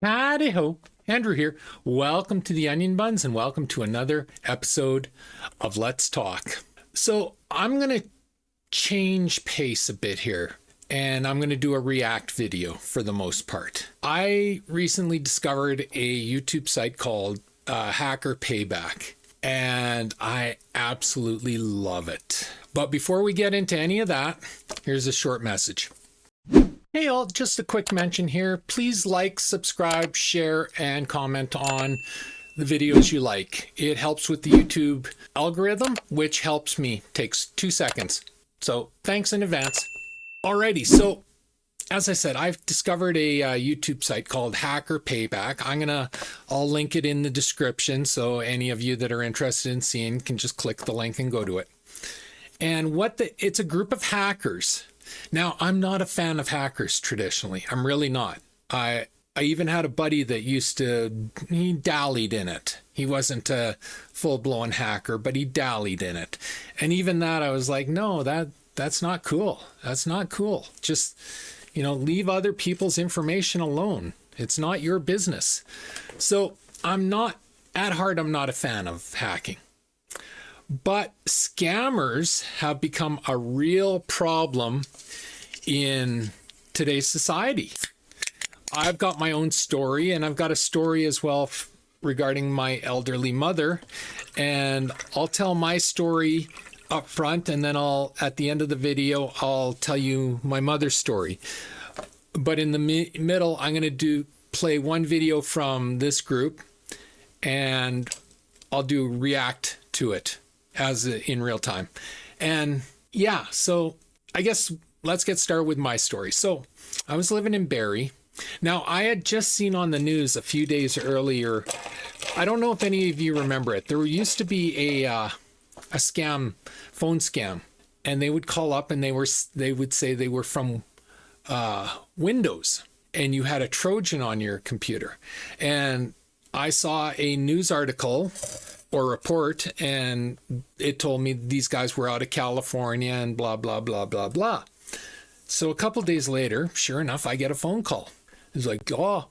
Howdy ho, Andrew here. Welcome to the Onion Buns and welcome to another episode of Let's Talk. So I'm going to change pace a bit here and I'm going to do a React video for the most part. I recently discovered a YouTube site called Hacker Payback and I absolutely love it. But before we get into any of that, here's a short message. Hey all, just a quick mention here. Please like, subscribe, share, and comment on the videos you like. It helps with the YouTube algorithm, which helps me. Takes 2 seconds. So thanks in advance. Alrighty, so as I said, I've discovered a YouTube site called Hacker Payback. I'll link it in the description so any of you that are interested in seeing can just click the link and go to it. And it's a group of hackers. Now, I'm not a fan of hackers traditionally. I'm really not. I even had a buddy that he dallied in it. He wasn't a full-blown hacker, but he dallied in it. And even that, I was like, no, that's not cool. That's not cool. Just, leave other people's information alone. It's not your business. So at heart, I'm not a fan of hacking. But scammers have become a real problem in today's society. I've got my own story, and I've got a story as well regarding my elderly mother. And I'll tell my story up front, and then at the end of the video, I'll tell you my mother's story. But in the middle, I'm going to play one video from this group, and I'll do react to it in real time. And yeah, so I guess let's get started with my story. So I was living in Barrie. Now I had just seen on the news a few days earlier, I don't know if any of you remember it. There used to be a phone scam, and they would call up and they would say they were from Windows and you had a Trojan on your computer. And I saw a news article or report, and it told me these guys were out of California and blah, blah, blah, blah, blah. So a couple days later, sure enough, I get a phone call. It's like, oh,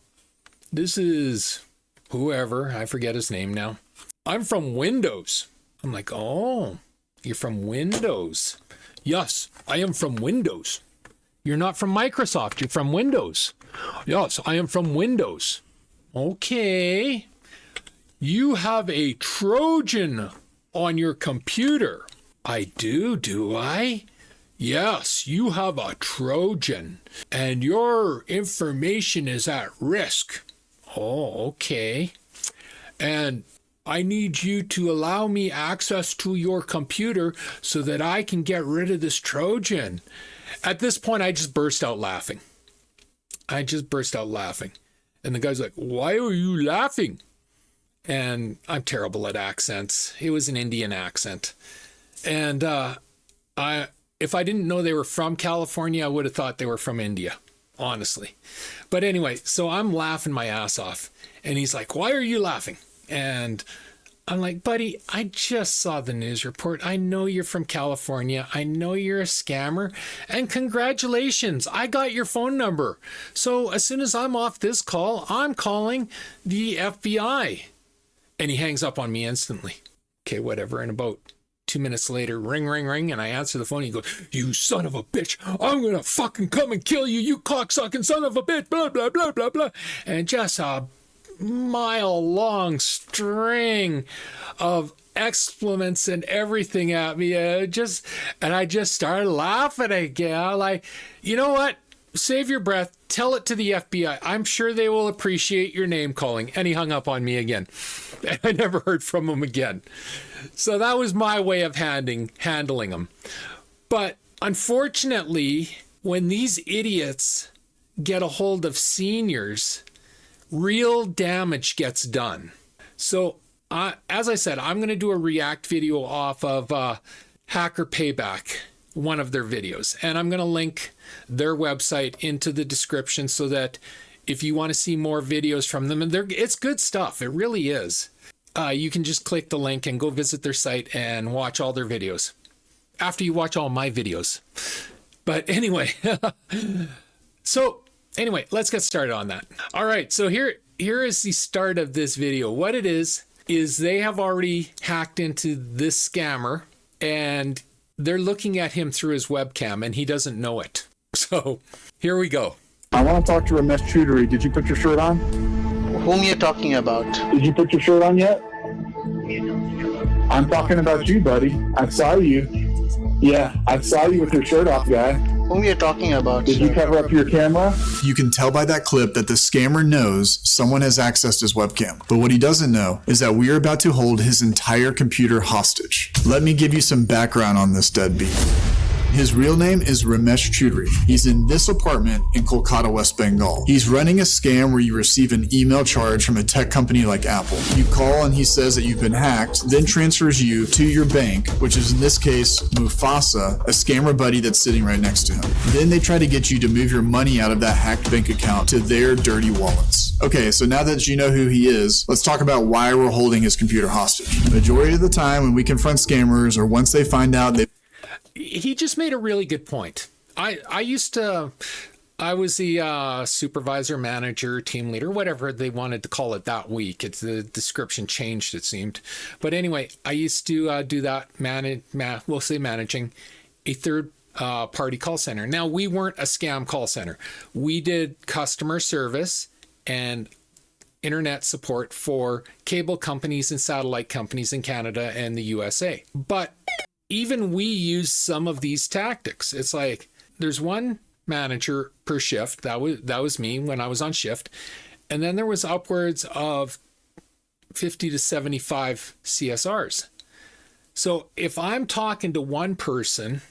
this is whoever, I forget his name now. I'm from Windows. I'm like, oh, you're from Windows. Yes, I am from Windows. You're not from Microsoft, you're from Windows. Yes, I am from Windows. Okay. You have a Trojan on your computer. I do I? Yes, you have a Trojan, and your information is at risk. Oh, okay. And I need you to allow me access to your computer so that I can get rid of this Trojan. At this point, I just burst out laughing. And the guy's like, why are you laughing? And I'm terrible at accents. It was an Indian accent. And if I didn't know they were from California, I would have thought they were from India, honestly. But anyway, so I'm laughing my ass off. And he's like, why are you laughing? And I'm like, buddy, I just saw the news report. I know you're from California. I know you're a scammer. And congratulations, I got your phone number. So as soon as I'm off this call, I'm calling the FBI. And he hangs up on me instantly. Okay, whatever. And about 2 minutes later, ring, ring, ring. And I answer the phone. He goes, you son of a bitch. I'm going to fucking come and kill you, you cocksucking son of a bitch. Blah, blah, blah, blah, blah. And just a mile-long string of exclamants and everything at me. And I just started laughing again. I'm like, you know what? Save your breath. Tell it to the FBI. I'm sure they will appreciate your name calling. And he hung up on me again. I never heard from him again. So that was my way of handling him. But unfortunately, when these idiots get a hold of seniors, real damage gets done. So as I said, I'm going to do a React video off of Hacker Payback, one of their videos. And I'm going to link their website into the description so that if you want to see more videos from them, and it's good stuff. It really is. You can just click the link and go visit their site and watch all their videos after you watch all my videos. But anyway, so anyway, let's get started on that. All right, so here here is the start of this video. What it is they have already hacked into this scammer and they're looking at him through his webcam and he doesn't know it. So here we go. I want to talk to Ramesh Choudhury. Did you put your shirt on? Whom you're talking about? Did you put your shirt on yet? I'm talking about you, buddy. I saw you. Yeah, I saw you with your shirt off, guy. Whom you're talking about? Did you cover up your camera? You can tell by that clip that the scammer knows someone has accessed his webcam. But what he doesn't know is that we are about to hold his entire computer hostage. Let me give you some background on this deadbeat. His real name is Ramesh Choudhury. He's in this apartment in Kolkata, West Bengal. He's running a scam where you receive an email charge from a tech company like Apple. You call and he says that you've been hacked, then transfers you to your bank, which is in this case, Mufasa, a scammer buddy that's sitting right next to him. Then they try to get you to move your money out of that hacked bank account to their dirty wallets. Okay, so now that you know who he is, let's talk about why we're holding his computer hostage. Majority of the time when we confront scammers or once they find out he just made a really good point. I was the supervisor, manager, team leader, whatever they wanted to call it that week. It's the description changed, it seemed. But anyway, I used to do that, we'll say managing a third party call center. Now, we weren't a scam call center. We did customer service and internet support for cable companies and satellite companies in Canada and the USA. But even we use some of these tactics. It's like there's one manager per shift. That was me when I was on shift. And then there was upwards of 50 to 75 CSRs. So if I'm talking to one person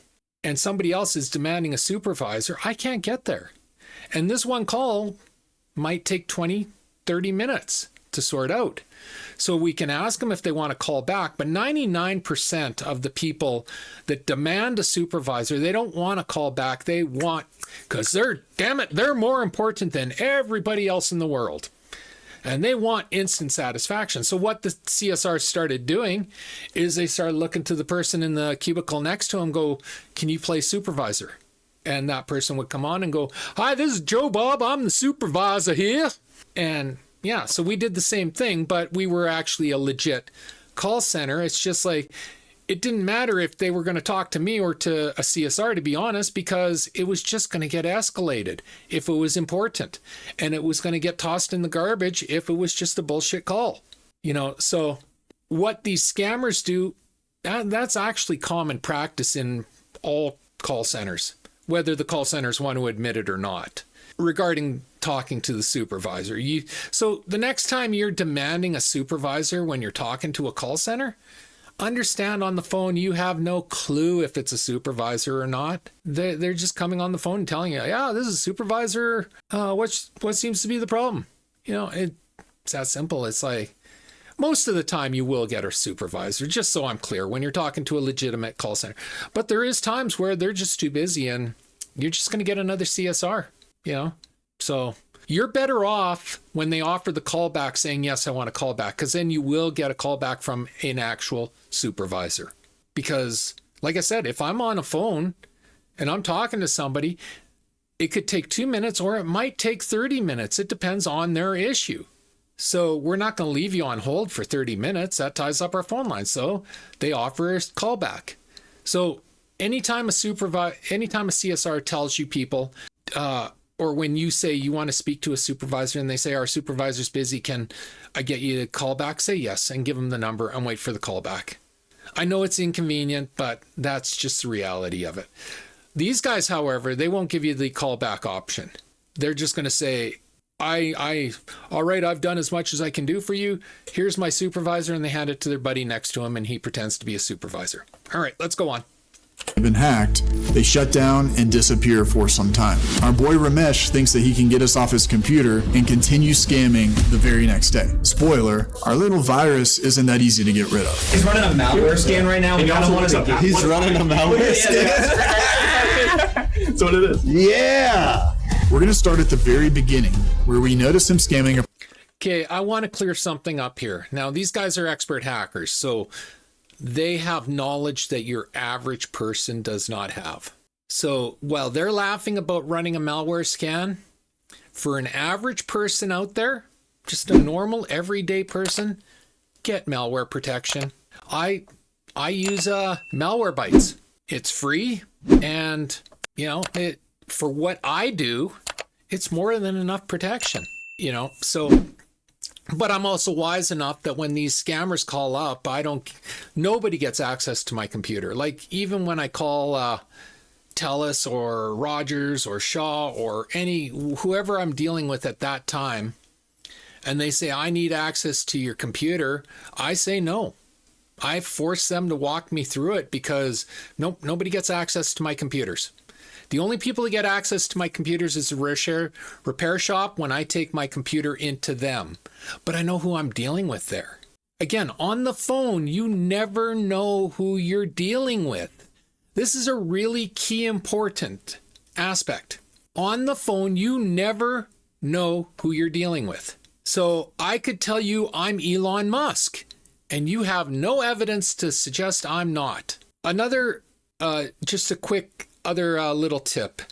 and somebody else is demanding a supervisor, I can't get there. And this one call might take 20, 30 minutes to sort out. So we can ask them if they want to call back, but 99% of the people that demand a supervisor, they don't want to call back. They want, because they're more important than everybody else in the world. And they want instant satisfaction. So what the CSR started doing is they started looking to the person in the cubicle next to them, go, can you play supervisor? And that person would come on and go, hi, this is Joe Bob. I'm the supervisor here. And yeah, so we did the same thing, but we were actually a legit call center. It's just like, it didn't matter if they were going to talk to me or to a CSR, to be honest, because it was just going to get escalated if it was important. And it was going to get tossed in the garbage if it was just a bullshit call. So what these scammers do, that's actually common practice in all call centers, whether the call centers want to admit it or not, regarding talking to the supervisor. So the next time you're demanding a supervisor when you're talking to a call center, understand on the phone you have no clue if it's a supervisor or not. They're just coming on the phone and telling you, yeah, this is a supervisor. What seems to be the problem? It's that simple. It's like most of the time you will get a supervisor, just so I'm clear, when you're talking to a legitimate call center. But there is times where they're just too busy and you're just going to get another CSR. So you're better off when they offer the callback saying, yes, I want a callback, because then you will get a callback from an actual supervisor. Because like I said, if I'm on a phone and I'm talking to somebody, it could take 2 minutes or it might take 30 minutes. It depends on their issue. So we're not going to leave you on hold for 30 minutes. That ties up our phone line. So they offer a callback. So anytime a CSR tells you people, or when you say you want to speak to a supervisor and they say, our supervisor's busy, can I get you to call back? Say yes and give them the number and wait for the call back. I know it's inconvenient, but that's just the reality of it. These guys, however, they won't give you the callback option. They're just going to say, all right, I've done as much as I can do for you. Here's my supervisor. And they hand it to their buddy next to him and he pretends to be a supervisor. All right, let's go on. Been hacked, they shut down and disappear for some time. Our boy Ramesh thinks that he can get us off his computer and continue scamming the very next day. Spoiler, our little virus isn't that easy to get rid of. He's running a malware scan right now. He's running a malware scan? That's what it is. Yeah! We're going to start at the very beginning, where we notice him scamming. Okay, I want to clear something up here. Now, these guys are expert hackers, so they have knowledge that your average person does not have. So while they're laughing about running a malware scan, for an average person out there, just a normal everyday person, get malware protection. I use Malwarebytes. It's free, and it for what I do, it's more than enough protection. So. But I'm also wise enough that when these scammers call up, nobody gets access to my computer. Like even when I call TELUS or Rogers or Shaw or whoever I'm dealing with at that time, and they say, I need access to your computer, I say no. I force them to walk me through it because nobody gets access to my computers. The only people who get access to my computers is the repair shop when I take my computer into them. But I know who I'm dealing with there. Again, on the phone, you never know who you're dealing with. This is a really key important aspect. On the phone, you never know who you're dealing with. So I could tell you I'm Elon Musk, and you have no evidence to suggest I'm not. Another, just a quick other little tip.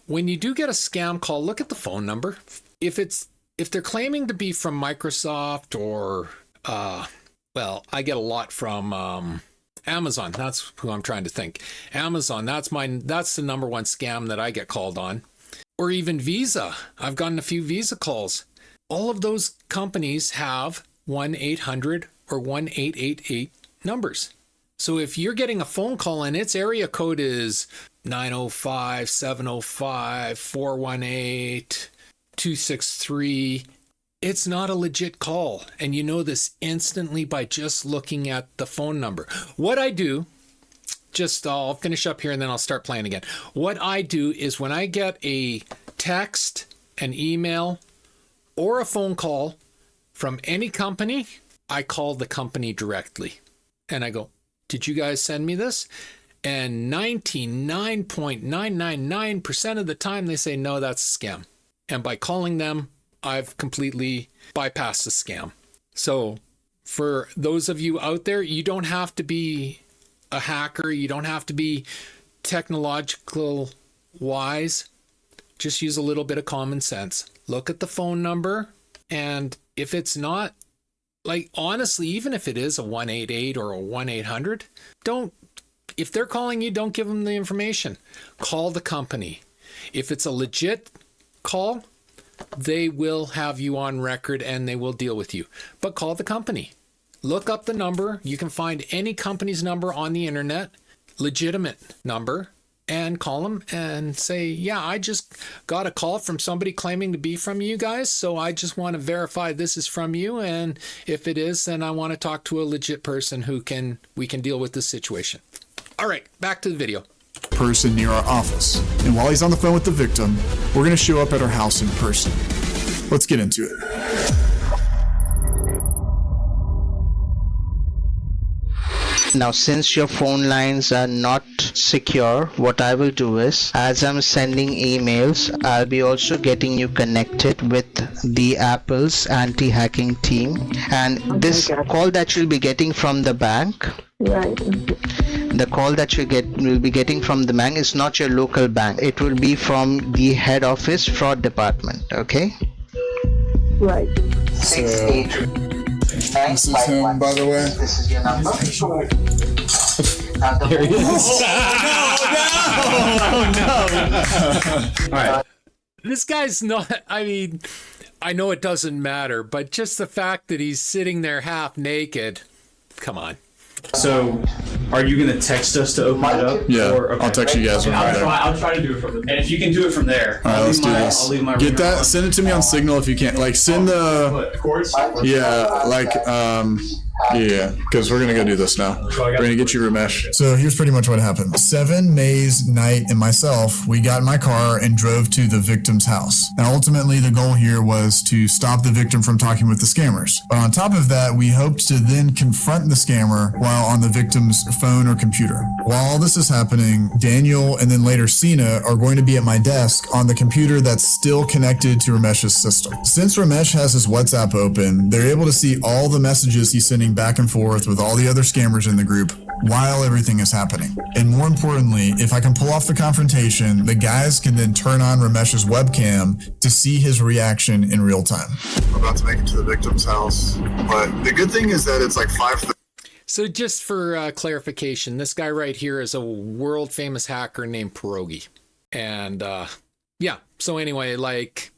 When you do get a scam call, look at the phone number. If they're claiming to be from Microsoft or, I get a lot from Amazon. That's who I'm trying to think. Amazon, that's the number one scam that I get called on. Or even Visa. I've gotten a few Visa calls. All of those companies have 1-800 or 1-888 numbers. So if you're getting a phone call and its area code is 905, 705, 418, 263, it's not a legit call. And you know this instantly by just looking at the phone number. What I do, I'll finish up here and then I'll start playing again. What I do is when I get a text, an email, or a phone call from any company, I call the company directly. And I go, did you guys send me this? And 99.999% of the time they say, no, that's a scam. And by calling them, I've completely bypassed the scam. So for those of you out there, you don't have to be a hacker. You don't have to be technological wise. Just use a little bit of common sense. Look at the phone number. And if it's not, like, honestly, even if it is a 188 or a 1-800, if they're calling you, don't give them the information. Call the company. If it's a legit call, they will have you on record and they will deal with you. But call the company. Look up the number. You can find any company's number on the internet, legitimate number, and call them and say, yeah, I just got a call from somebody claiming to be from you guys, so I just want to verify this is from you, and if it is, then I want to talk to a legit person we can deal with this situation. All right, back to the video. Person near our office. And while he's on the phone with the victim, we're going to show up at our house in person. Let's get into it. Now, since your phone lines are not secure, what I will do is, as I'm sending emails, I'll be also getting you connected with the Apple's anti-hacking team. And this call that you'll be getting from the bank, Right. the call that will be getting from the bank is not your local bank. It will be from the head office fraud department, okay? Right. 683. This is him, by the way. This is your number. There he is. All right. This guy's not, I know it doesn't matter, but just the fact that he's sitting there half naked, come on. So, are you gonna text us to open it up? Yeah, Or, okay. I'll text you guys when we're there. I'll try to do it from there. And if you can do it from there, All right, let's do this. I'll leave my Get ringer that. on. Send it to me on Signal if you can. Like, send the. What, chords? Yeah, like, yeah, because we're gonna go do this now. We're gonna get you Ramesh. So here's pretty much what happened. 7, Maze, Knight, and myself, we got in my car and drove to the victim's house. And ultimately, the goal here was to stop the victim from talking with the scammers. But on top of that, we hoped to then confront the scammer while on the victim's phone or computer. While all this is happening, Daniel and then later Sina are going to be at my desk on the computer that's still connected to Ramesh's system. Since Ramesh has his WhatsApp open, they're able to see all the messages he's sending back and forth with all the other scammers in the group. while everything is happening. And more importantly, if I can pull off the confrontation, the guys can then turn on Ramesh's webcam to see his reaction in real time. We're about to make it to the victim's house, but the good thing is that it's like 5:30. So just for clarification, this guy right here is a world famous hacker named Pierogi. And yeah, so anyway, like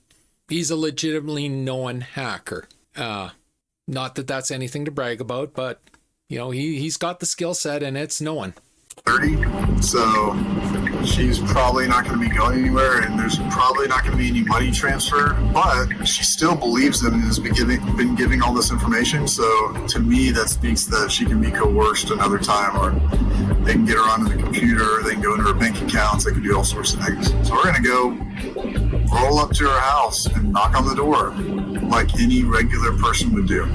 he's a legitimately known hacker. Not that that's anything to brag about, but you know, he's got the skill set and it's known. 30, so she's probably not going to be going anywhere, and there's probably not going to be any money transfer, but she still believes them and has been giving all this information. So to me, that speaks that she can be coerced another time, or they can get her onto the computer, they can go into her bank accounts, they can do all sorts of things. So we're going to go roll up to her house and knock on the door like any regular person would do.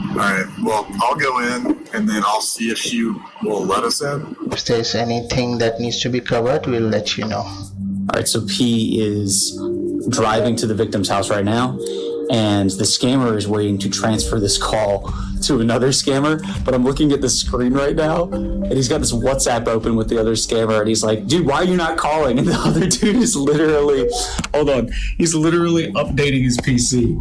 All right, well, I'll go in and then I'll see if she will let us in. If there's anything that needs to be covered, we'll let you know. All right, so P is driving to the victim's house right now, and the scammer is waiting to transfer this call to another scammer. But I'm looking at the screen right now, and he's got this WhatsApp open with the other scammer, and he's like, dude, why are you not calling? And the other dude is literally, hold on, he's literally updating his PC.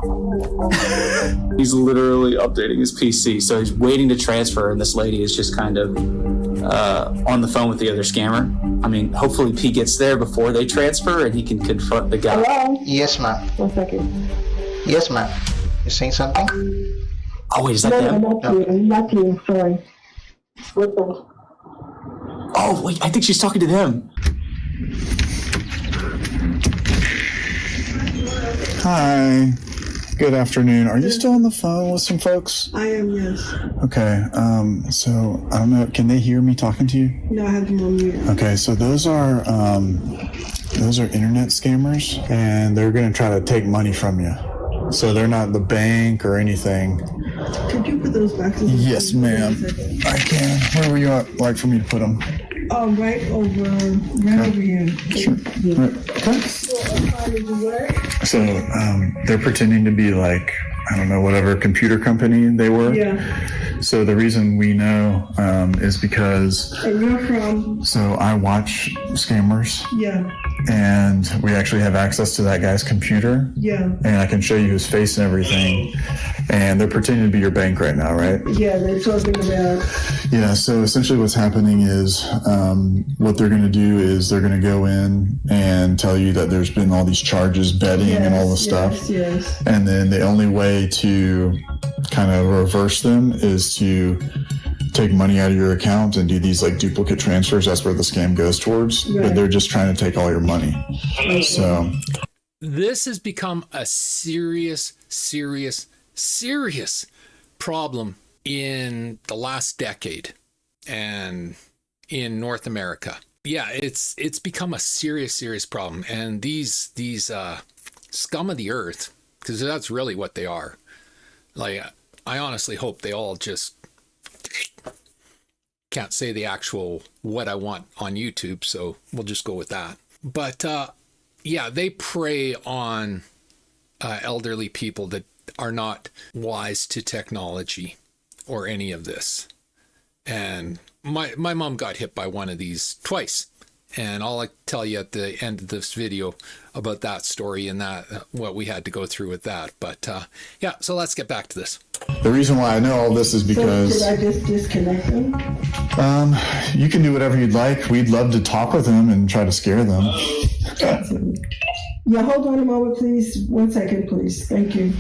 He's literally updating his PC. So he's waiting to transfer, and this lady is just kind of on the phone with the other scammer. I mean, hopefully P gets there before they transfer, and he can confront the guy. Hello? Yes, ma'am. 1 second. Yes, ma'am. You saying something? Oh, wait, is that them? Not you, sorry. What's up? Oh, wait, I think she's talking to them. Hi. Good afternoon. Are you still on the phone with some folks? I am, yes. Okay. So I don't know. Can they hear me talking to you? No, I have them on mute. Okay. So those are internet scammers, and they're going to try to take money from you. So they're not the bank or anything. Could you put those back in? Yes, ma'am. I can. Where would you like for me to put them? Right over here. Sure. Yeah. Okay. So they're pretending to be like, I don't know, whatever computer company they were. Yeah. So the reason we know is because. And you're from? So I watch scammers. Yeah. And we actually have access to that guy's computer. Yeah. And I can show you his face and everything. And they're pretending to be your bank right now, right? Yeah, they're talking about. Yeah, so essentially what's happening is what they're going to do is they're going to go in and tell you that there's been all these charges, betting and all this stuff. Yes. And then the only way to kind of reverse them is to take money out of your account and do these like duplicate transfers. That's where the scam goes towards. Right. But they're just trying to take all your money. So This has become a serious problem in the last decade and in North America. Yeah, it's become a serious problem. And these scum of the earth, because that's really what they are. Like, I honestly hope they all just can't say the actual what I want on YouTube, so we'll just go with that. But yeah, they prey on elderly people that are not wise to technology or any of this. And my mom got hit by one of these twice. And I'll tell you at the end of this video about that story and that what we had to go through with that. But yeah, so let's get back to this. the reason why I know all this is because So should I just disconnect them? you can do whatever you'd like. We'd love to talk with them and try to scare them. Yeah, hold on a moment, please. 1 second, please. Thank you.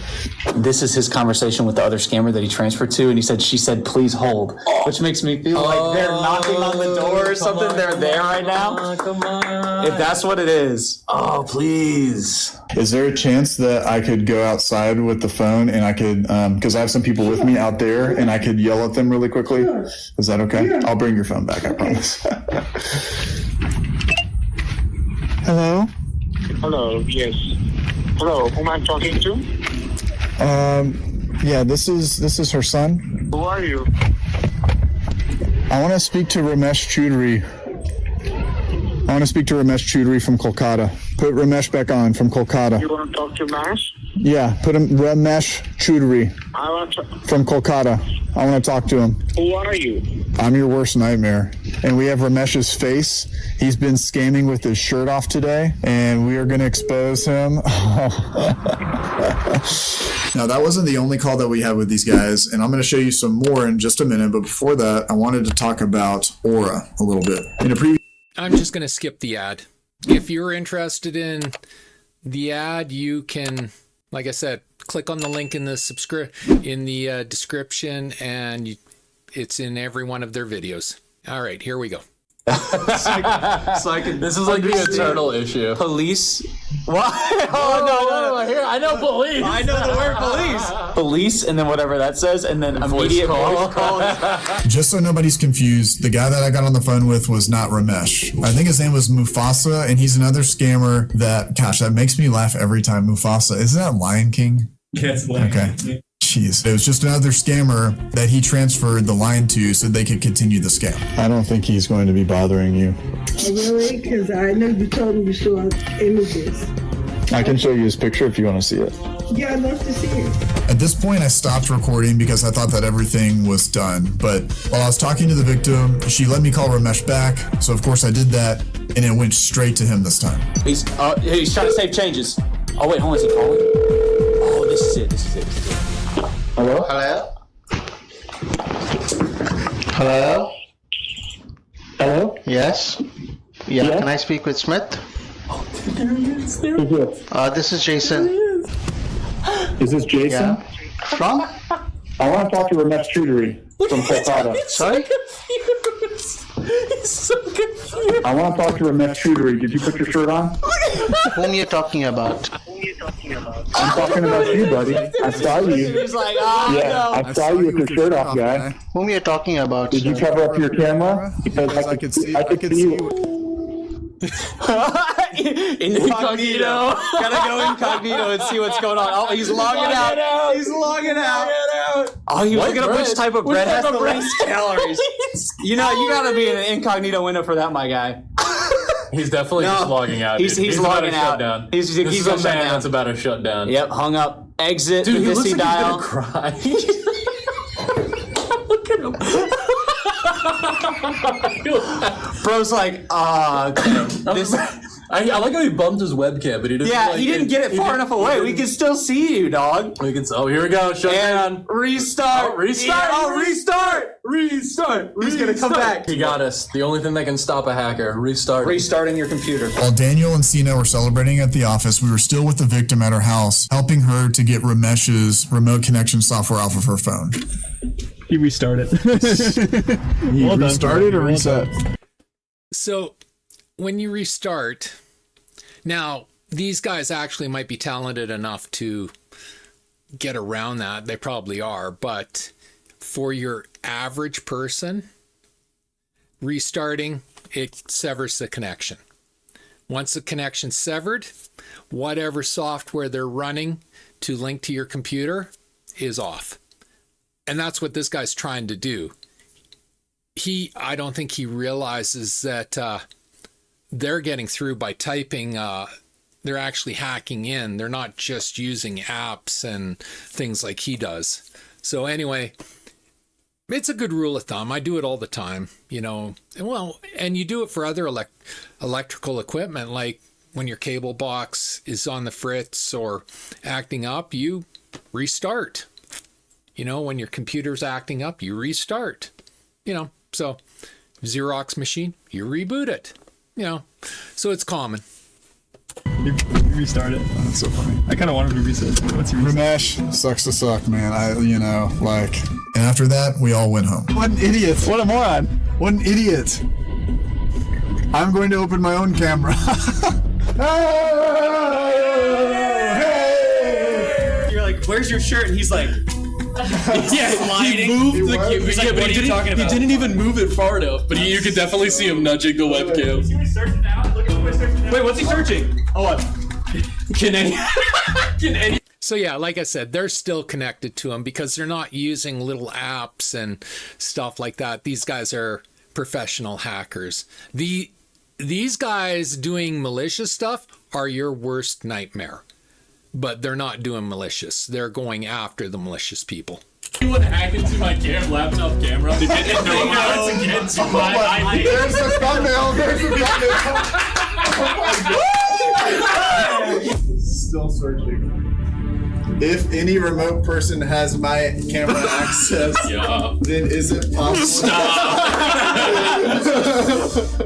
This is his conversation with the other scammer that he transferred to, and she said, please hold, which makes me feel like they're knocking on the door or something. They're there right now. Come on. If that's what it is. Oh, please. Is there a chance that I could go outside with the phone and I could, because I have some people with me out there, and I could yell at them really quickly? Sure. Is that okay? Yeah. I'll bring your phone back, I promise. Hello? Hello, yes. Hello, whom I'm talking to? Yeah, this is her son. Who are you? I want to speak to Ramesh Choudhury. from Kolkata. Put Ramesh back on from Kolkata. You want to talk to Mash? Yeah, put him Ramesh Choudhury I want to, from Kolkata. I want to talk to him. who are you? I'm your worst nightmare. And we have Ramesh's face. He's been scamming with his shirt off today, and we are going to expose him. Now, that wasn't the only call that we had with these guys, and I'm going to show you some more in just a minute. But before that, I wanted to talk about Aura a little bit. In a previous I'm just going to skip the ad. If you're interested in the ad, you can, like I said, click on the link in the description, and it's in every one of their videos. All right, here we go. So I can. This is like the eternal issue. Police. What? Oh no! Here, I know police. I know the word police. Police, and then whatever that says, and then immediate voice call. Just so nobody's confused, the guy that I got on the phone with was not Ramesh. I think his name was Mufasa, and he's another scammer that, gosh, that makes me laugh every time. Mufasa. Isn't that Lion King? Yes, Lion Okay. King. Jeez. It was just another scammer that he transferred the line to so they could continue the scam. I don't think he's going to be bothering you. Oh, really? Because I know you told me you saw images. I can show you his picture if you want to see it. Yeah, I'd love to see it. At this point, I stopped recording because I thought that everything was done. But while I was talking to the victim, she let me call Ramesh back. So, of course, I did that, and it went straight to him this time. He's trying to save changes. Oh wait, hold on, is he calling? Oh, this is it. This is it. Hello? Hello? Hello? Hello? Yes? Yeah, Yeah? can I speak with Smith? Who's this? This is Jason. Is this Jason? Yeah. From? I want to talk to Ramesh Choudhury from Kolkata. Sorry? He's so confused. I want to talk to Ramesh Choudhury. Did you put your shirt on? Whom you talking about? I'm talking about you, buddy. I saw you. He's like, oh Yeah, no. I saw you with your shirt off, guy. Whom you talking about? Did you sir? cover up your camera? Because I could see you. Incognito. Gotta go incognito and see what's going on. Oh, he's logging out. He's logging out. Oh, he was looking up which type of bread has the least calories. You know, you gotta be in an incognito window for that, my guy. He's definitely just logging out. He's about logging to out. shut down. He's this is a gonna shut man down. that's about to shut down. Yep, hung up. Exit Dude, the he looks Visi like dial. he's gonna cry. Look at him. Bro's like, this. I like how he bumped his webcam, but he didn't. Yeah, like, he didn't get it far enough away. We can still see you, dog. We can. Oh, here we go. Shut And down. restart. Oh, restart. Yeah, oh, restart. Restart. He's gonna come back. He got us. The only thing that can stop a hacker. Restart. Restarting your computer. While Daniel and Sina were celebrating at the office, we were still with the victim at her house, helping her to get Ramesh's remote connection software off of her phone. He restarted. You restarted or reset? So when you restart, now these guys actually might be talented enough to get around that. They probably are. But for your average person, restarting, it severs the connection. Once the connection's severed, whatever software they're running to link to your computer is off. And that's what this guy's trying to do. I don't think he realizes that they're getting through by typing. They're actually hacking in. They're not just using apps and things like he does. So anyway, it's a good rule of thumb. I do it all the time, you know. And you do it for other electrical equipment, like when your cable box is on the fritz or acting up, you restart. You know, when your computer's acting up, you restart. You know, so Xerox machine, you reboot it. You know, so it's common. He restarted. Oh, that's so funny. I kind of wanted to reset. What's he reset? Ramesh sucks to suck, man. And after that, we all went home. What an idiot. What a moron. What an idiot. I'm going to open my own camera. You're like, where's your shirt? And he's like, He moved the cube. He's like, what are you talking about? He didn't even move it far enough, but you could definitely see him nudging the webcam. Wait, what's he searching? Oh, what? Can any? So yeah, like I said, they're still connected to them because they're not using little apps and stuff like that. These guys are professional hackers. These guys doing malicious stuff are your worst nightmare. but they're not doing malicious. They're going after the malicious people. You want to hack into my laptop camera to get into against my IP. There's the thumbnail. There's the thumbnail. Still searching. If any remote person has my camera access, then is it possible? Stop.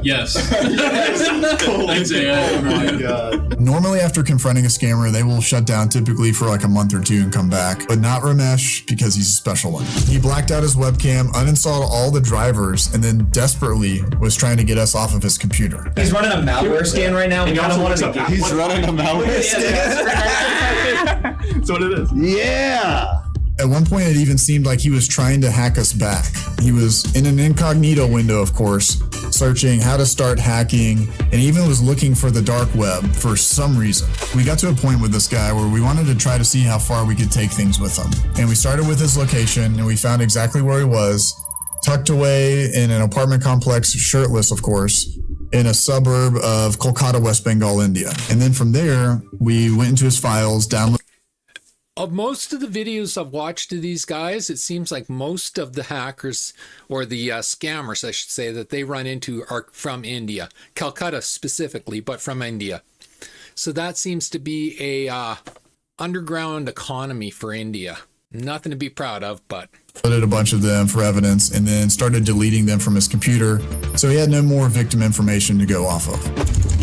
Yes. Thanks, oh my god. Normally after confronting a scammer, they will shut down typically for like a month or two and come back, but not Ramesh because he's a special one. He blacked out his webcam, uninstalled all the drivers, and then desperately was trying to get us off of his computer. He's running a malware scan right now. He's running a malware scan. That's what it is. Yeah. At one point, it even seemed like he was trying to hack us back. He was in an incognito window, of course, searching how to start hacking, and even was looking for the dark web for some reason. We got to a point with this guy where we wanted to try to see how far we could take things with him. And we started with his location, and we found exactly where he was, tucked away in an apartment complex, shirtless, of course, in a suburb of Kolkata, West Bengal, India. And then from there, we went into his files, downloaded. Of most of the videos I've watched of these guys, it seems like most of the hackers, or the scammers, I should say, that they run into are from India. Calcutta specifically, but from India. So that seems to be a underground economy for India. Nothing to be proud of, but... Loaded a bunch of them for evidence and then started deleting them from his computer. So he had no more victim information to go off of.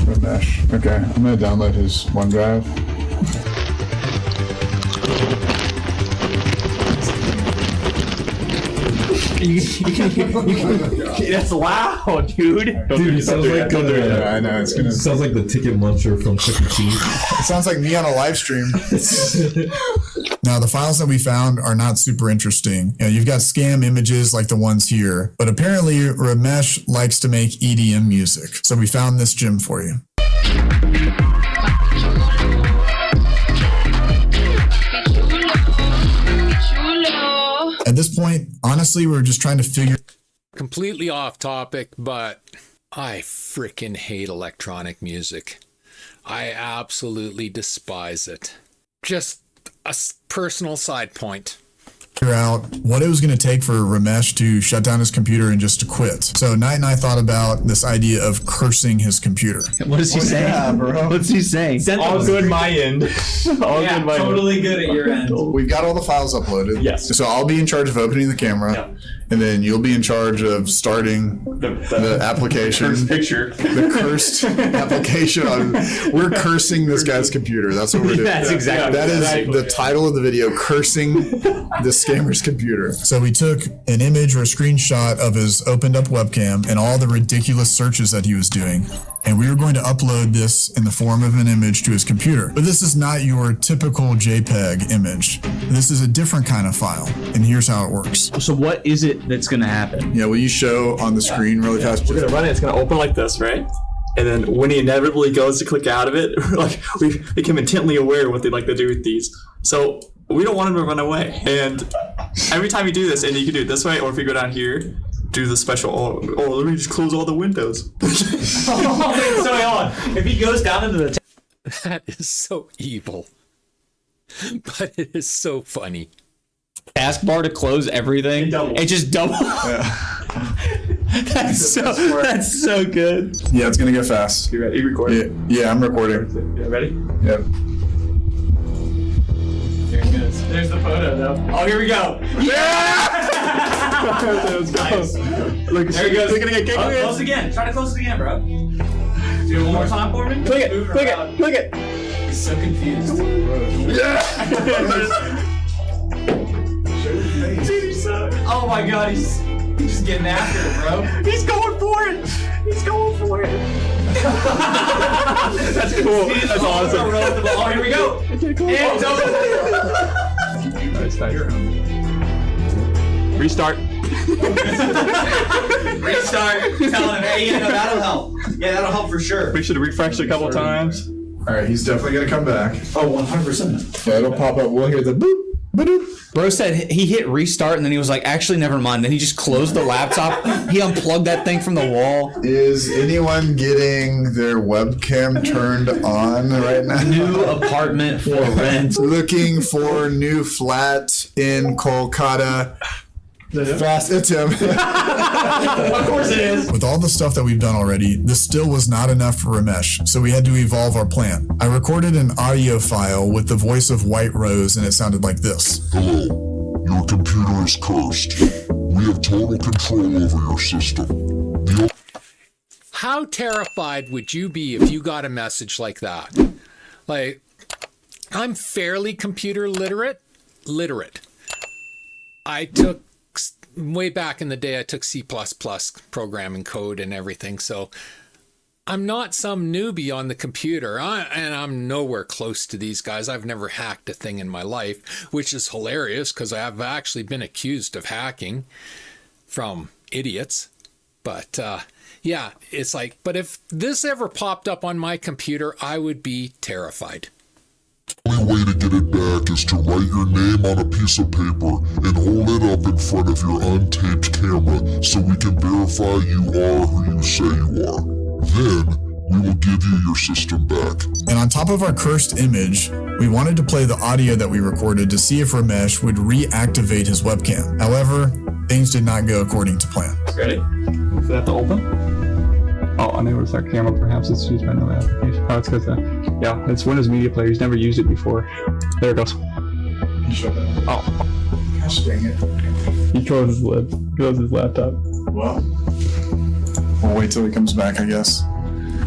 Ramesh. Okay, I'm going to download his OneDrive. That's loud, dude. Dude, it sounds like I know it's gonna. Sounds like the ticket muncher from Chuck E. Cheese. It sounds like me on a live stream. Now, the files that we found are not super interesting. You know, you've got scam images like the ones here, but apparently Ramesh likes to make EDM music. So we found this gem for you. At this point, honestly, we were just trying to figure... Completely off topic, but I freaking hate electronic music. I absolutely despise it. Just a personal side point. Figure out what it was going to take for Ramesh to shut down his computer and just to quit. So Knight and I thought about this idea of cursing his computer. What is he saying? Yeah, bro. What's he saying? All good my end. All good my end. Totally good at your end. We've got all the files uploaded. Yes. So I'll be in charge of opening the camera, and then you'll be in charge of starting the application. Cursed picture. The cursed application. We're cursing this guy's computer. That's what we're doing. That's exactly. That is the title of the video, cursing the scammer's computer. So we took an image or a screenshot of his opened up webcam and all the ridiculous searches that he was doing. And we were going to upload this in the form of an image to his computer. But this is not your typical JPEG image. This is a different kind of file. And here's how it works. So what is it that's going to happen? Yeah, will you show on the screen really fast? We're going to run it. It's going to open like this, right? And then when he inevitably goes to click out of it, like we become intently aware of what they like to do with these. So we don't want him to run away. And every time you do this, and you can do it this way, or if you go down here, do the special, let me just close all the windows. So hold on. If he goes down into the... That is so evil. But it is so funny. Taskbar to close everything. It just double. That's so good. Yeah, it's gonna go fast. You ready? You recording? Yeah, I'm recording. You ready? Yep. Here it goes. There's the photo, though. Oh, here we go. Yeah! Let's go. Nice. Look, there he goes. Close again. Try to close it again, bro. Do it one more time for me. Click it. He's so confused. Yeah! Oh my god, he's just getting after it, bro. He's going for it. That's cool. That's awesome. Oh, here we go. And it's over. Nice. Restart. Tell him, hey, yeah, no, that'll help. Yeah, that'll help for sure. We should refresh it a couple times. All right, he's definitely gonna come back. Oh, 100%. Yeah, it'll pop up. We'll hear the boop, Bro said he hit restart and then he was like, actually, never mind. Then he just closed the laptop. He unplugged that thing from the wall. Is anyone getting their webcam turned on right now? New apartment for rent. Looking for new flat in Kolkata. Fast, it's him. Of course it is. With all the stuff that we've done already, this still was not enough for Ramesh, so we had to evolve our plan. I recorded an audio file with the voice of White Rose, and it sounded like this. Hello, your computer is cursed. We have total control over your system. How terrified would you be if you got a message like that? Like, I'm fairly computer literate. I took, way back in the day, I took C++ programming code and everything. So I'm not some newbie on the computer, and I'm nowhere close to these guys. I've never hacked a thing in my life, which is hilarious because I've actually been accused of hacking from idiots. But yeah, it's like, but if this ever popped up on my computer, I would be terrified. The only way to get it back is to write your name on a piece of paper and hold it up in front of your untaped camera so we can verify you are who you say you are. Then, we will give you your system back. And on top of our cursed image, we wanted to play the audio that we recorded to see if Ramesh would reactivate his webcam. However, things did not go according to plan. Ready? Is that to open? Oh, enables our camera. Perhaps it's used by another application. Oh, it's because, yeah, it's Windows Media Player. He's never used it before. There it goes. Oh. Gosh dang it. He closed his lips. Closed his laptop. Well, we'll wait till he comes back, I guess.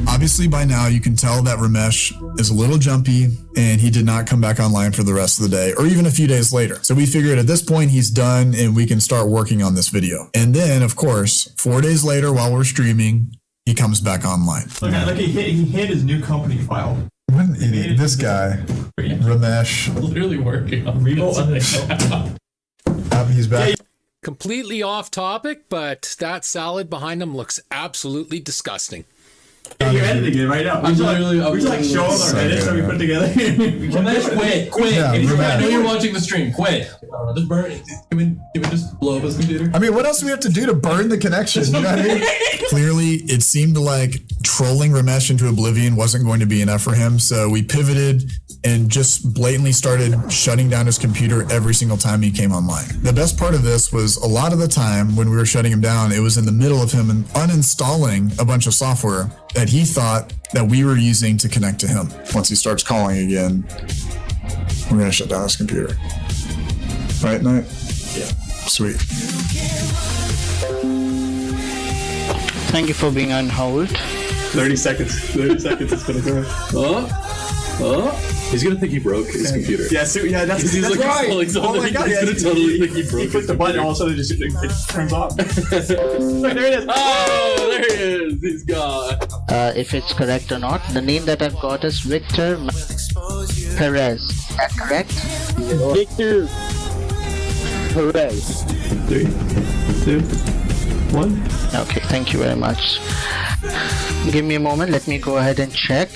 Obviously, by now, you can tell that Ramesh is a little jumpy, and he did not come back online for the rest of the day, or even a few days later. So we figured at this point, he's done, and we can start working on this video. And then, of course, 4 days later, while we're streaming, he comes back online. Look, he hid his new company file. What an idiot. This guy, Ramesh. Literally working on He's back. Completely off topic, but that salad behind him looks absolutely disgusting. You're editing it right now. We should like show them our edits that we put together. Ramesh, quit. Yeah, I know you're watching the stream. Quit. Just burn it. Can we just blow up his computer? I mean, what else do we have to do to burn the connection? You know what I mean? Clearly, it seemed like trolling Ramesh into oblivion wasn't going to be enough for him, so we pivoted and just blatantly started shutting down his computer every single time he came online. The best part of this was a lot of the time when we were shutting him down, it was in the middle of him uninstalling a bunch of software that he thought that we were using to connect to him. Once he starts calling again, we're going to shut down his computer. Right, Knight? Yeah. Sweet. Thank you for being on hold. 30 seconds. 30 seconds it's gonna go. He's gonna think he broke his computer. Yeah, so, yeah, that's like right. Oh my god, he's gonna totally think he broke. He puts the button, all of a sudden it turns off. There it is. Oh, there he is. He's gone. If it's correct or not, the name that I've got is Victor Perez. Is that correct? Victor Perez. 3, 2, 1. Okay, thank you very much. Give me a moment. Let me go ahead and check.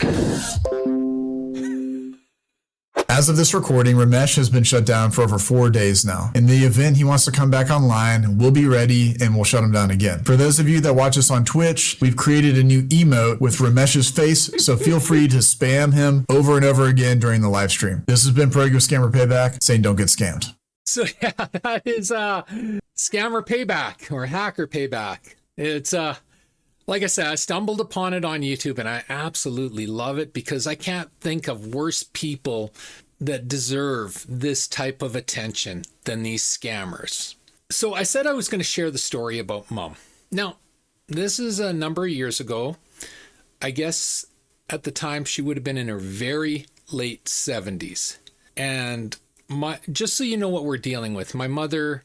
As of this recording, Ramesh has been shut down for over 4 days now. In the event he wants to come back online, we'll be ready and we'll shut him down again. For those of you that watch us on Twitch, we've created a new emote with Ramesh's face, so feel free to spam him over and over again during the live stream. This has been Pro Scammer Payback, saying don't get scammed. So yeah, that is Scammer Payback or Hacker Payback. It's like I said, I stumbled upon it on YouTube and I absolutely love it because I can't think of worse people that deserve this type of attention than these scammers. So I said I was going to share the story about Mom. Now, this is a number of years ago. I guess at the time she would have been in her very late 70s. And just so you know what we're dealing with, my mother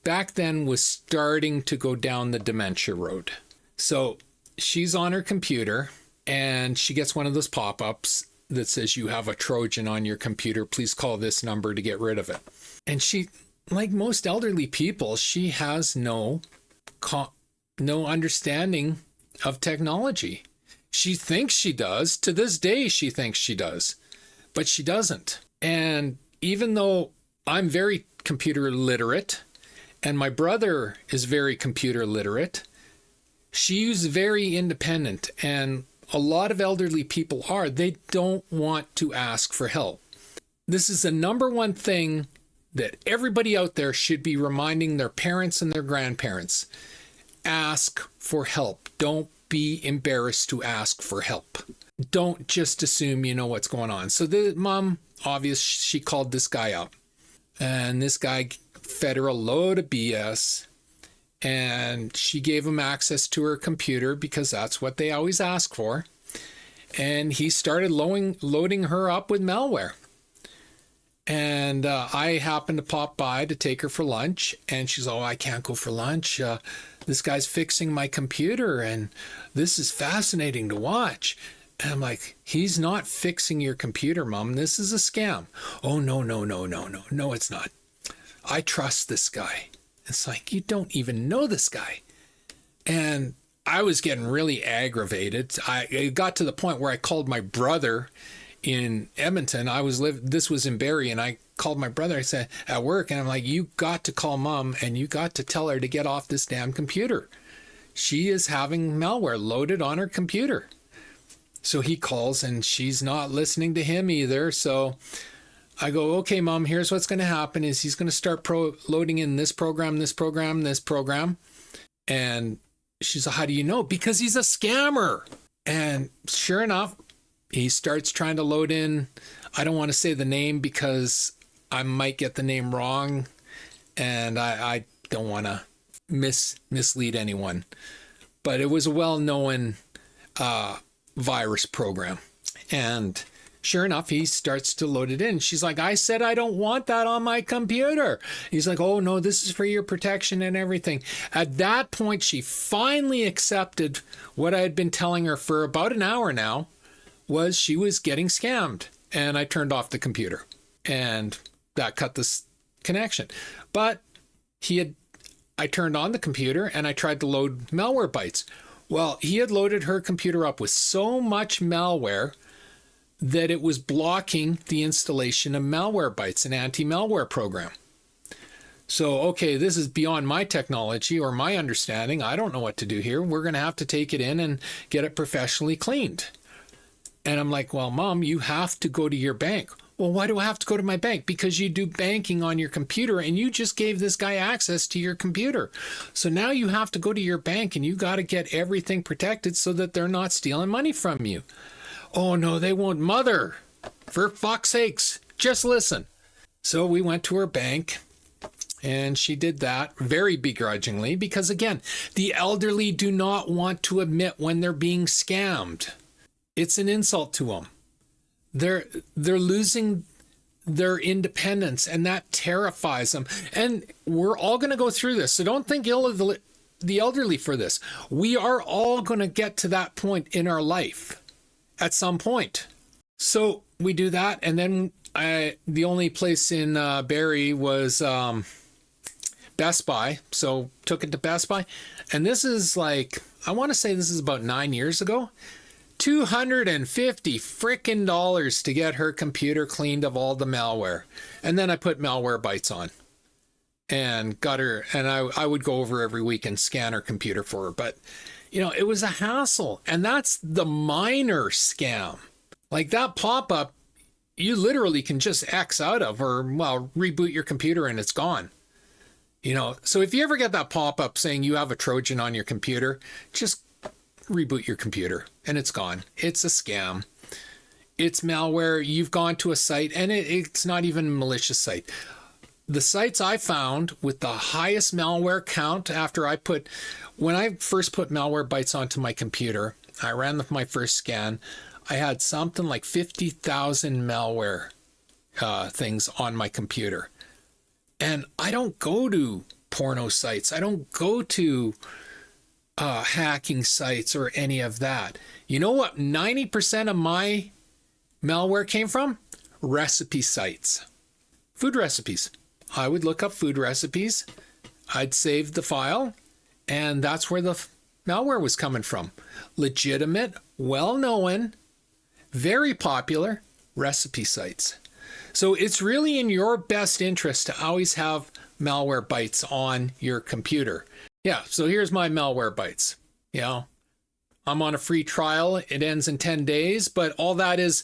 back then was starting to go down the dementia road. So she's on her computer and she gets one of those pop-ups that says you have a Trojan on your computer. Please call this number to get rid of it. And she, like most elderly people, she has no understanding of technology. She thinks she does. To this day, she thinks she does, but she doesn't. And even though I'm very computer literate, and my brother is very computer literate. She's very independent, and a lot of elderly people are. They don't want to ask for help. This is the number one thing that everybody out there should be reminding their parents and their grandparents. Ask for help. Don't be embarrassed to ask for help. Don't just assume you know what's going on. So the mom, obvious, she called this guy up, and this guy fed her a load of BS, and she gave him access to her computer because that's what they always ask for. And he started loading her up with malware. And I happened to pop by to take her for lunch, and she's, oh, I can't go for lunch. This guy's fixing my computer, and this is fascinating to watch. And I'm like, he's not fixing your computer, Mom. This is a scam. Oh, no, it's not. I trust this guy. It's like, you don't even know this guy. And I was getting really aggravated. It got to the point where I called my brother in Edmonton. This was in Barrie, and I called my brother. I said at work, and I'm like, you got to call Mom, and you got to tell her to get off this damn computer. She is having malware loaded on her computer. So he calls, and she's not listening to him either. So I go, okay, Mom, here's what's going to happen is he's going to start loading in this program. And she's like, how do you know? Because he's a scammer. And sure enough, he starts trying to load in. I don't want to say the name because I might get the name wrong, and I don't want to mislead anyone. But it was a well-known virus program. And sure enough, he starts to load it in. She's like, I said I don't want that on my computer. He's like, oh, no, this is for your protection and everything. At that point, she finally accepted what I had been telling her for about an hour now, was she was getting scammed. And I turned off the computer, and that cut this connection. But I turned on the computer, and I tried to load Malwarebytes. Well, he had loaded her computer up with so much malware that it was blocking the installation of Malwarebytes, an anti-malware program. So, okay, this is beyond my technology or my understanding. I don't know what to do here. We're going to have to take it in and get it professionally cleaned. And I'm like, well, Mom, you have to go to your bank. Well, why do I have to go to my bank? Because you do banking on your computer, and you just gave this guy access to your computer. So now you have to go to your bank, and you got to get everything protected so that they're not stealing money from you. Oh, no, they won't. Mother, for fuck's sakes, just listen. So we went to her bank, and she did that very begrudgingly because, again, the elderly do not want to admit when they're being scammed. It's an insult to them. They're losing their independence, and that terrifies them. And we're all going to go through this, so don't think ill of the elderly for this. We are all going to get to that point in our life at some point. So we do that, and then the only place in Barrie was Best Buy, so took it to Best Buy. And this is like, I want to say this is about 9 years ago. $250 frickin' dollars to get her computer cleaned of all the malware. And then I put Malwarebytes on and got her, and I would go over every week and scan her computer for her. But, you know, it was a hassle. And that's the minor scam. Like that pop-up, you literally can just X out of, or, well, reboot your computer and it's gone. You know, so if you ever get that pop-up saying you have a Trojan on your computer, just reboot your computer and it's gone. It's a scam. It's malware. You've gone to a site, and it's not even a malicious site. The sites I found with the highest malware count when I first put Malwarebytes onto my computer, I ran my first scan, I had something like 50,000 malware things on my computer. And I don't go to porno sites. I don't go to hacking sites or any of that. You know what 90% of my malware came from? Recipe sites. Food recipes. I would look up food recipes. I'd save the file, and that's where the malware was coming from. Legitimate, well-known, very popular recipe sites. So it's really in your best interest to always have Malwarebytes on your computer. Yeah, so here's my Malwarebytes. You know, I'm on a free trial. It ends in 10 days, but all that is,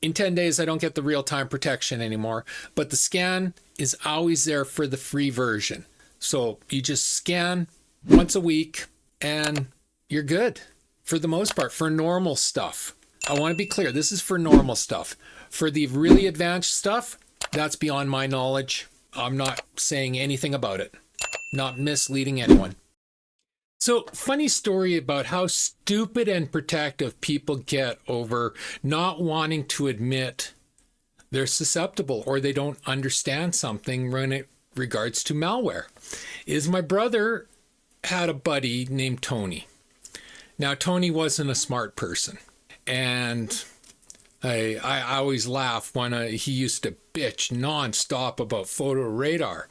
in 10 days, I don't get the real-time protection anymore. But the scan is always there for the free version. So you just scan once a week and you're good for the most part, for normal stuff. I want to be clear, this is for normal stuff. For the really advanced stuff, that's beyond my knowledge. I'm not saying anything about it, not misleading anyone. So, funny story about how stupid and protective people get over not wanting to admit they're susceptible or they don't understand something when it regards to malware. Is my brother had a buddy named Tony. Now, Tony wasn't a smart person. And I always laugh when he used to bitch nonstop about photo radar.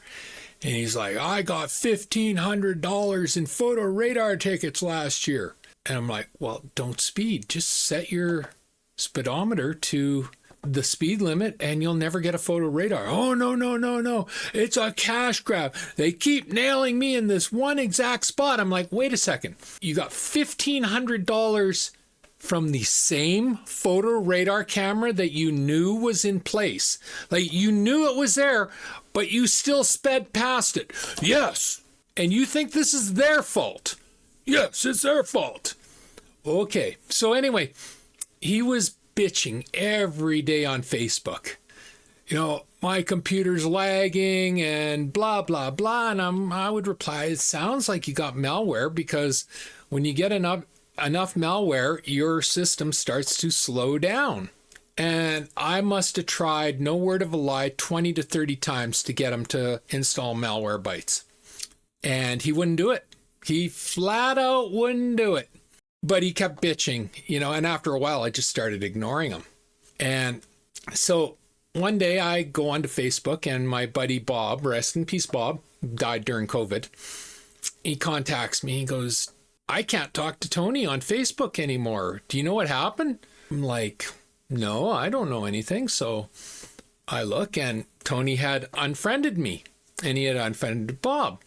And he's like, I got $1,500 in photo radar tickets last year. And I'm like, well, don't speed. Just set your speedometer to the speed limit and you'll never get a photo radar. Oh, no. It's a cash grab. They keep nailing me in this one exact spot. I'm like, wait a second. You got $1,500 from the same photo radar camera that you knew was in place. Like, you knew it was there, but you still sped past it. Yes. And you think this is their fault. Yes, it's their fault. Okay. So anyway, he was bitching every day on Facebook. You know, my computer's lagging and blah, blah, blah. And I would reply, it sounds like you got malware, because when you get enough malware, your system starts to slow down. And I must have tried, no word of a lie, 20 to 30 times to get him to install Malwarebytes. And he wouldn't do it. He flat out wouldn't do it. But he kept bitching, you know, and after a while, I just started ignoring him. And so one day I go onto Facebook and my buddy Bob, rest in peace Bob, died during COVID. He contacts me. He goes, I can't talk to Tony on Facebook anymore. Do you know what happened? I'm like, no, I don't know anything. So I look and Tony had unfriended me and he had unfriended Bob.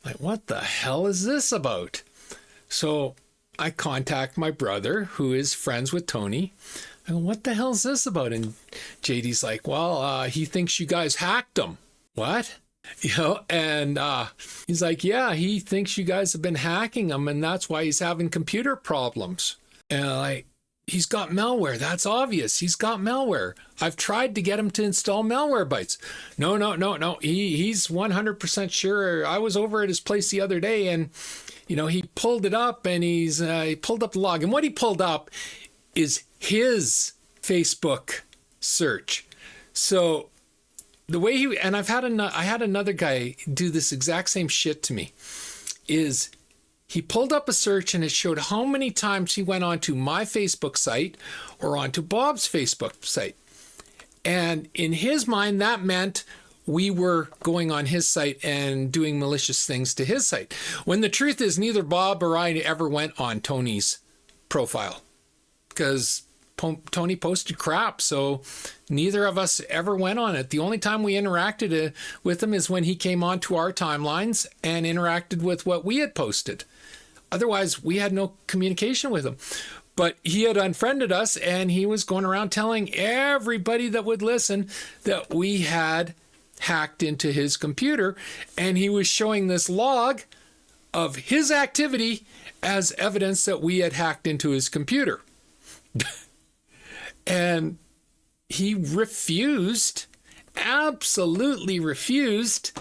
I'm like, what the hell is this about? So I contact my brother who is friends with Tony. I go, what the hell is this about? And JD's like, well, he thinks you guys hacked him. What? You know, and he's like, yeah, he thinks you guys have been hacking him and that's why he's having computer problems. And like, he's got malware. That's obvious. He's got malware. I've tried to get him to install Malwarebytes. No. He's 100% sure. I was over at his place the other day and, you know, he pulled it up and he pulled up the log. And what he pulled up is his Facebook search. So the way I had another guy do this exact same shit to me, is he pulled up a search and it showed how many times he went onto my Facebook site or onto Bob's Facebook site. And in his mind, that meant we were going on his site and doing malicious things to his site. When the truth is, neither Bob or I ever went on Tony's profile because Tony posted crap, so neither of us ever went on it. The only time we interacted with him is when he came onto our timelines and interacted with what we had posted. Otherwise, we had no communication with him. But he had unfriended us, and he was going around telling everybody that would listen that we had hacked into his computer, and he was showing this log of his activity as evidence that we had hacked into his computer. And he absolutely refused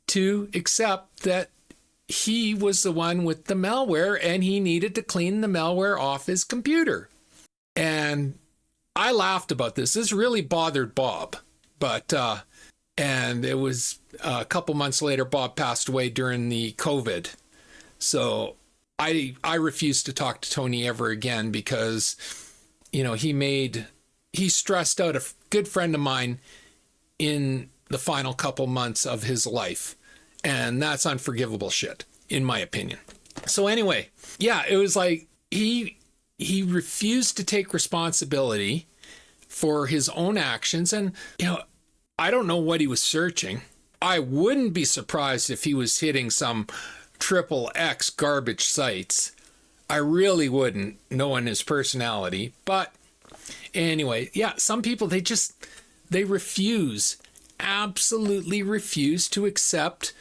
to accept that he was the one with the malware and he needed to clean the malware off his computer. And I laughed about this. This really bothered Bob. But, and it was a couple months later, Bob passed away during the COVID. So I refused to talk to Tony ever again because, you know, he stressed out a good friend of mine in the final couple months of his life. And that's unforgivable shit, in my opinion. So anyway, yeah, it was like he refused to take responsibility for his own actions. And, I don't know what he was searching. I wouldn't be surprised if he was hitting some XXX garbage sites. I really wouldn't, knowing his personality. But anyway, yeah, some people, they refuse, absolutely refuse to accept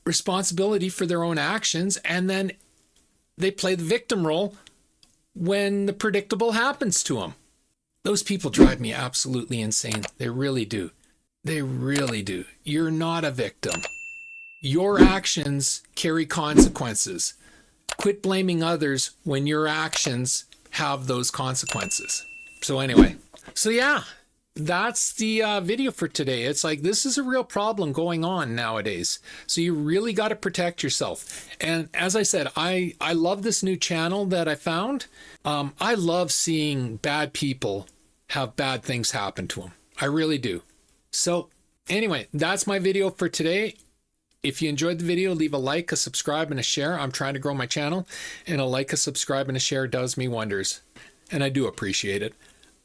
responsibility for their own actions, and then they play the victim role when the predictable happens to them. Those people drive me absolutely insane. They really do. They really do. You're not a victim. Your actions carry consequences. Quit blaming others when your actions have those consequences. So anyway, yeah, that's the video for today. It's like, this is a real problem going on nowadays. So you really got to protect yourself. And as I said, I love this new channel that I found. I love seeing bad people have bad things happen to them. I really do. So anyway, that's my video for today. If you enjoyed the video, leave a like, a subscribe, and a share. I'm trying to grow my channel, and a like, a subscribe, and a share does me wonders. And I do appreciate it.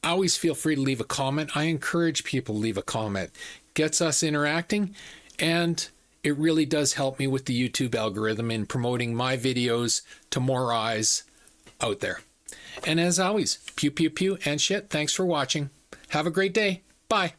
Always feel free to leave a comment. I encourage people to leave a comment. Gets us interacting, and it really does help me with the YouTube algorithm in promoting my videos to more eyes out there. And as always, pew, pew, pew, and shit. Thanks for watching. Have a great day. Bye.